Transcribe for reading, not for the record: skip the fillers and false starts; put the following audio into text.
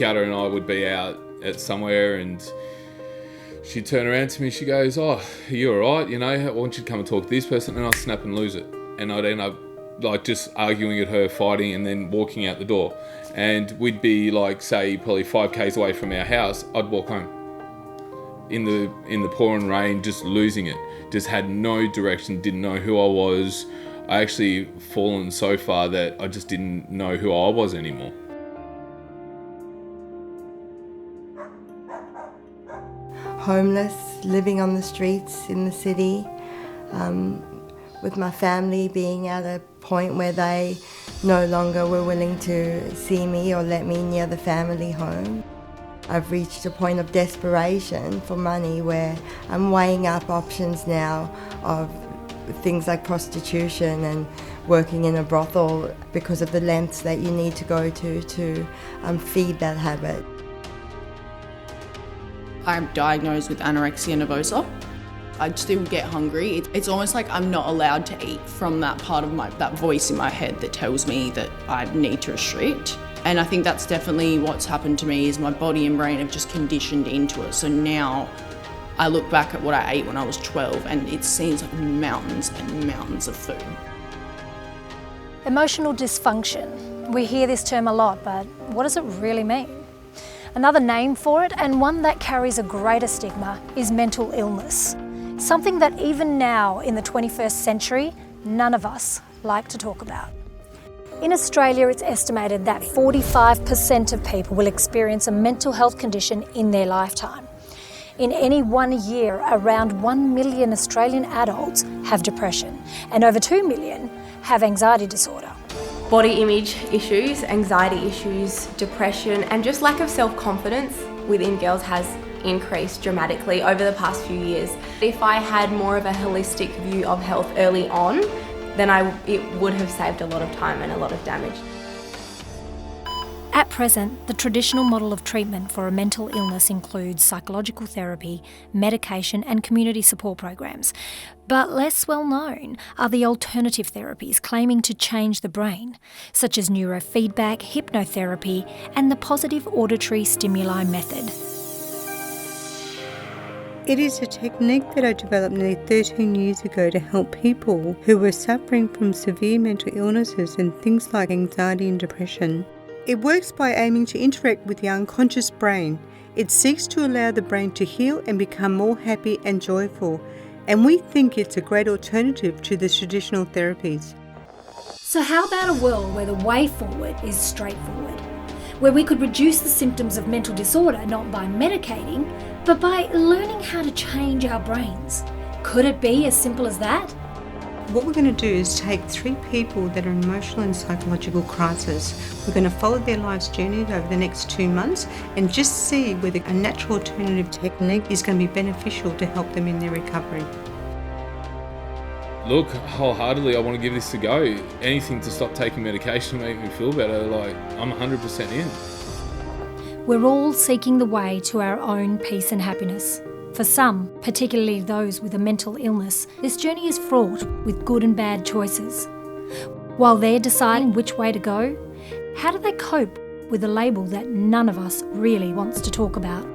Kiara and I would be out at somewhere and she'd turn around to me, she goes, "Oh, are you all right? You know, I want you to come and talk to this person," and I'd snap and lose it. And I'd end up like just arguing at her, fighting, and then walking out the door. And we'd be like, say, probably 5 k's away from our house, I'd walk home. In the pouring rain, just losing it. Just had no direction, didn't know who I was. I actually fallen so far that I just didn't know who I was anymore. Homeless, living on the streets in the city, with my family being at a point where they no longer were willing to see me or let me near the family home. I've reached a point of desperation for money where I'm weighing up options now of things like prostitution and working in a brothel because of the lengths that you need to go to feed that habit. I'm diagnosed with anorexia nervosa. I still get hungry. It's almost like I'm not allowed to eat from that part of that voice in my head that tells me that I need to restrict. And I think that's definitely what's happened to me is my body and brain have just conditioned into it. So now I look back at what I ate when I was 12 and it seems like mountains and mountains of food. Emotional dysfunction. We hear this term a lot, but what does it really mean? Another name for it, and one that carries a greater stigma, is mental illness. Something that even now, in the 21st century, none of us like to talk about. In Australia, it's estimated that 45% of people will experience a mental health condition in their lifetime. In any 1 year, around 1 million Australian adults have depression, and over 2 million have anxiety disorder. Body image issues, anxiety issues, depression, and just lack of self-confidence within girls has increased dramatically over the past few years. If I had more of a holistic view of health early on, then it would have saved a lot of time and a lot of damage. At present, the traditional model of treatment for a mental illness includes psychological therapy, medication and community support programs. But less well known are the alternative therapies claiming to change the brain, such as neurofeedback, hypnotherapy and the positive auditory stimuli method. It is a technique that I developed nearly 13 years ago to help people who were suffering from severe mental illnesses and things like anxiety and depression. It works by aiming to interact with the unconscious brain. It seeks to allow the brain to heal and become more happy and joyful, and we think it's a great alternative to the traditional therapies. So how about a world where the way forward is straightforward? Where we could reduce the symptoms of mental disorder not by medicating, but by learning how to change our brains? Could it be as simple as that? What we're going to do is take 3 people that are in emotional and psychological crisis. We're going to follow their life's journey over the next 2 months and just see whether a natural alternative technique is going to be beneficial to help them in their recovery. Look, wholeheartedly, I want to give this a go. Anything to stop taking medication to make me feel better, like I'm 100% in. We're all seeking the way to our own peace and happiness. For some, particularly those with a mental illness, this journey is fraught with good and bad choices. While they're deciding which way to go, how do they cope with a label that none of us really wants to talk about?